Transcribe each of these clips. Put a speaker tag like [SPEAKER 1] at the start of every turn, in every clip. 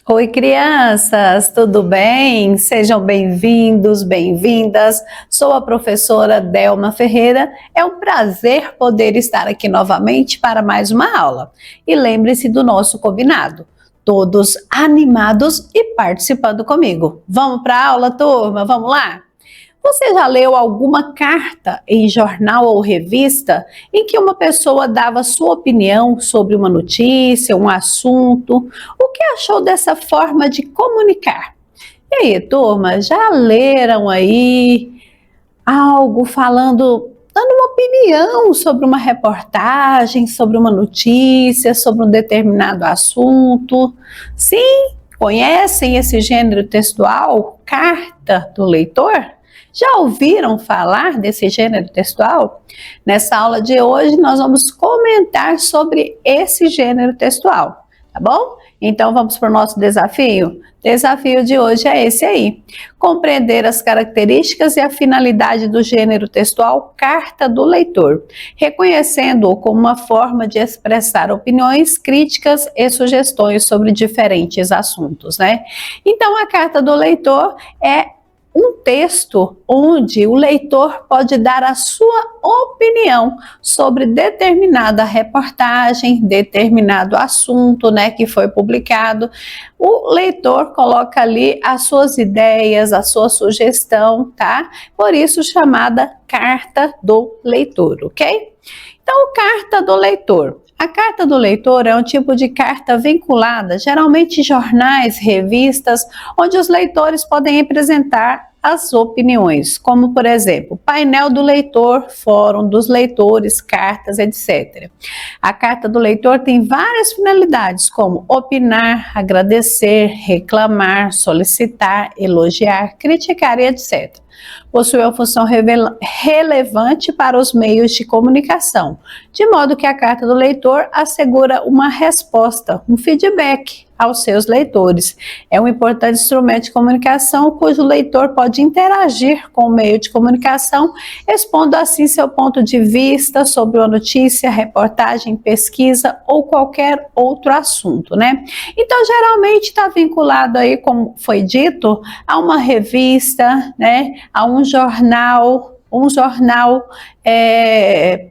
[SPEAKER 1] Oi, crianças, tudo bem? Sejam bem-vindos, bem-vindas. Sou a professora Delma Ferreira. É um prazer poder estar aqui novamente para mais uma aula. E lembre-se do nosso combinado. Todos animados e participando comigo. Vamos para a aula, turma? Vamos lá? Você já leu alguma carta em jornal ou revista em que uma pessoa dava sua opinião sobre uma notícia, um assunto? O que achou dessa forma de comunicar? E aí, turma, já leram aí algo falando, dando uma opinião sobre uma reportagem, sobre uma notícia, sobre um determinado assunto? Sim? Conhecem esse gênero textual, carta do leitor? Já ouviram falar desse gênero textual? Nessa aula de hoje nós vamos comentar sobre esse gênero textual, tá bom? Então vamos para o nosso desafio? O desafio de hoje é esse aí: compreender as características e a finalidade do gênero textual carta do leitor, reconhecendo-o como uma forma de expressar opiniões, críticas e sugestões sobre diferentes assuntos, né? Então a carta do leitor é um texto onde o leitor pode dar a sua opinião sobre determinada reportagem, determinado assunto, né, que foi publicado. O leitor coloca ali as suas ideias, a sua sugestão, tá? Por isso chamada carta do leitor, ok? Então, carta do leitor. A carta do leitor é um tipo de carta vinculada, geralmente em jornais, revistas, onde os leitores podem apresentar as opiniões, como por exemplo, painel do leitor, fórum dos leitores, cartas, etc. A carta do leitor tem várias finalidades, como opinar, agradecer, reclamar, solicitar, elogiar, criticar e etc. Possui uma função relevante para os meios de comunicação, de modo que a carta do leitor assegura uma resposta, um feedback aos seus leitores. É um importante instrumento de comunicação cujo leitor pode interagir com o meio de comunicação, expondo assim seu ponto de vista sobre uma notícia, reportagem, pesquisa ou qualquer outro assunto, né? Então, geralmente está vinculado aí, como foi dito, a uma revista, né? A um jornal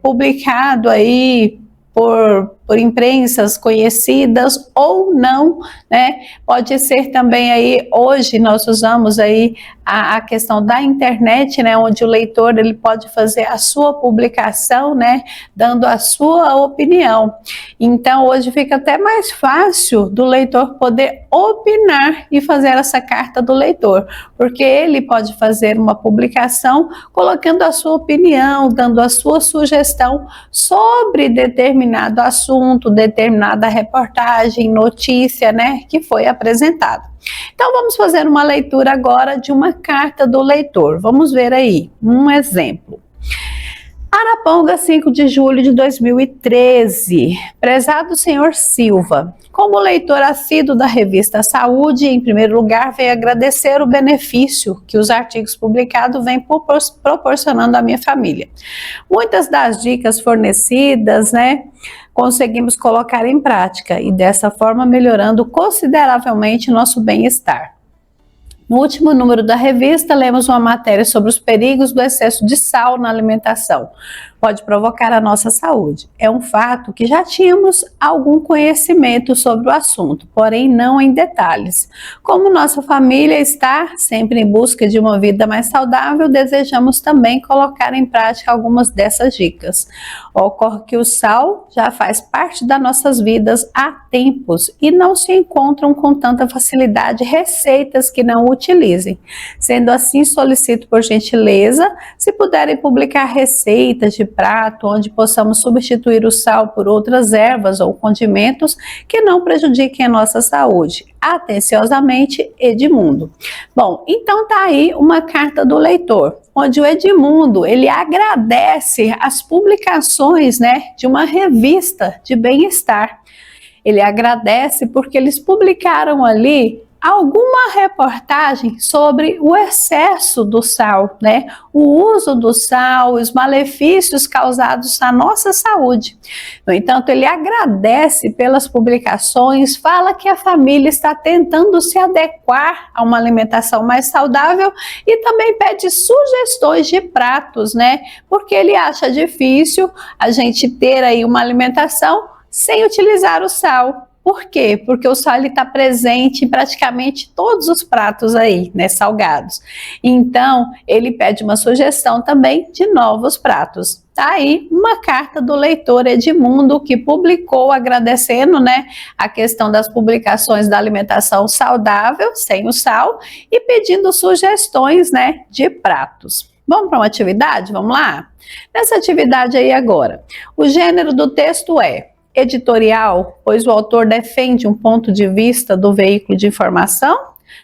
[SPEAKER 1] publicado aí por imprensas conhecidas ou não, né? Pode ser também aí, hoje nós usamos aí a questão da internet, né? Onde o leitor ele pode fazer a sua publicação, né? Dando a sua opinião. Então hoje fica até mais fácil do leitor poder opinar e fazer essa carta do leitor, porque ele pode fazer uma publicação colocando a sua opinião, dando a sua sugestão sobre determinado assunto, determinada reportagem, notícia, né, que foi apresentada. Então vamos fazer uma leitura agora de uma carta do leitor. Vamos ver aí um exemplo. Araponga, 5 de julho de 2013. Prezado senhor Silva, como leitor assíduo da revista Saúde, em primeiro lugar, venho agradecer o benefício que os artigos publicados vêm proporcionando à minha família. Muitas das dicas fornecidas, né, conseguimos colocar em prática e dessa forma melhorando consideravelmente nosso bem-estar. No último número da revista, lemos uma matéria sobre os perigos do excesso de sal na alimentação. Pode provocar a nossa saúde. É um fato que já tínhamos algum conhecimento sobre o assunto, porém não em detalhes. Como nossa família está sempre em busca de uma vida mais saudável, desejamos também colocar em prática algumas dessas dicas. Ocorre que o sal já faz parte das nossas vidas há tempos e não se encontram com tanta facilidade receitas que não o utilizem. Sendo assim, solicito por gentileza, se puderem publicar receitas de prato onde possamos substituir o sal por outras ervas ou condimentos que não prejudiquem a nossa saúde. Atenciosamente, Edmundo. Bom, então tá aí uma carta do leitor, onde o Edmundo, ele agradece as publicações, né, de uma revista de bem-estar. Ele agradece porque eles publicaram ali alguma reportagem sobre o excesso do sal, né? O uso do sal, os malefícios causados à nossa saúde. No entanto, ele agradece pelas publicações, fala que a família está tentando se adequar a uma alimentação mais saudável e também pede sugestões de pratos, né? Porque ele acha difícil a gente ter aí uma alimentação sem utilizar o sal. Por quê? Porque o sal está presente em praticamente todos os pratos aí, né, salgados. Então, ele pede uma sugestão também de novos pratos. Tá aí uma carta do leitor Edmundo, que publicou agradecendo, né, a questão das publicações da alimentação saudável, sem o sal, e pedindo sugestões, né, de pratos. Vamos para uma atividade? Vamos lá? Nessa atividade aí agora, o gênero do texto é editorial, pois o autor defende um ponto de vista do veículo de informação.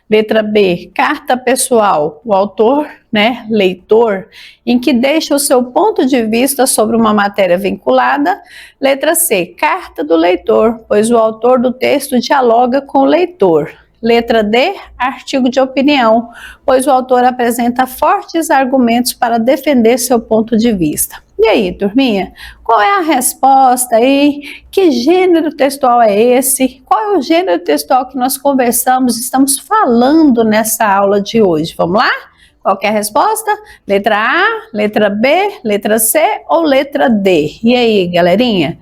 [SPEAKER 1] Letra B, carta pessoal, o autor, né, leitor, em que deixa o seu ponto de vista sobre uma matéria vinculada. Letra C, carta do leitor, pois o autor do texto dialoga com o leitor. Letra D, artigo de opinião, pois o autor apresenta fortes argumentos para defender seu ponto de vista. E aí, turminha, qual é a resposta aí? Que gênero textual é esse? Qual é o gênero textual que nós conversamos, estamos falando nessa aula de hoje? Vamos lá? Qual que é a resposta? Letra A, letra B, letra C ou letra D? E aí, galerinha?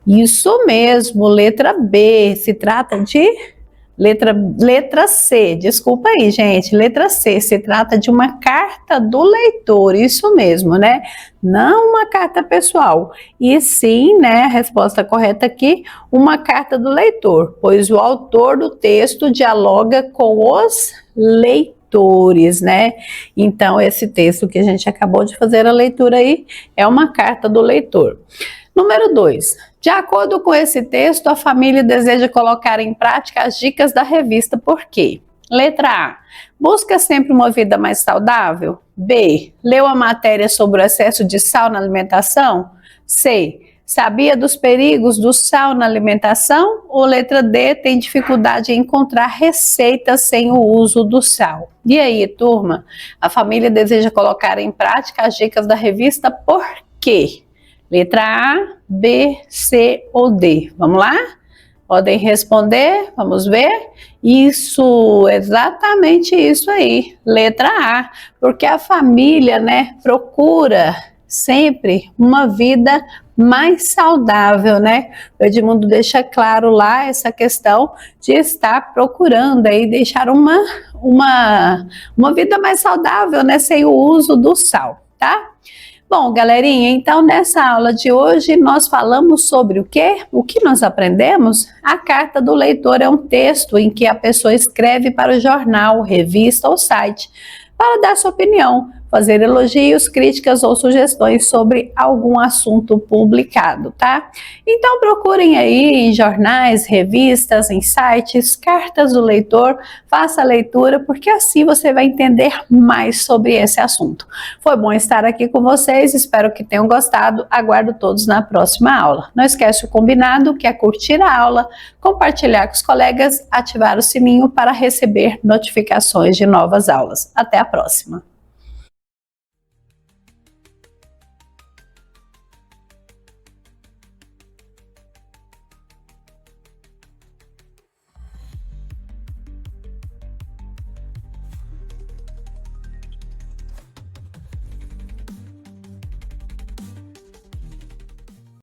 [SPEAKER 1] Isso mesmo, letra B, se trata de... Letra C, desculpa aí, gente, letra C, se trata de uma carta do leitor, isso mesmo, né? Não uma carta pessoal, e sim, né, a resposta correta aqui, uma carta do leitor, pois o autor do texto dialoga com os leitores, né? Então, esse texto que a gente acabou de fazer a leitura aí é uma carta do leitor. Número 2. De acordo com esse texto, a família deseja colocar em prática as dicas da revista. Por quê? Letra A. Busca sempre uma vida mais saudável? B. Leu a matéria sobre o excesso de sal na alimentação? C. Sabia dos perigos do sal na alimentação? Ou letra D. Tem dificuldade em encontrar receitas sem o uso do sal? E aí, turma? A família deseja colocar em prática as dicas da revista. Por quê? Letra A, B, C ou D. Vamos lá? Podem responder, vamos ver. Isso, exatamente isso aí. Letra A, porque a família, né, procura sempre uma vida mais saudável, né? O Edmundo deixa claro lá essa questão de estar procurando aí deixar uma vida mais saudável, né, sem o uso do sal, tá? Bom, galerinha, então nessa aula de hoje nós falamos sobre o quê? O que nós aprendemos? A carta do leitor é um texto em que a pessoa escreve para o jornal, revista ou site para dar sua opinião, fazer elogios, críticas ou sugestões sobre algum assunto publicado, tá? Então procurem aí em jornais, revistas, em sites, cartas do leitor, faça a leitura, porque assim você vai entender mais sobre esse assunto. Foi bom estar aqui com vocês, espero que tenham gostado, aguardo todos na próxima aula. Não esquece o combinado, que é curtir a aula, compartilhar com os colegas, ativar o sininho para receber notificações de novas aulas. Até a próxima!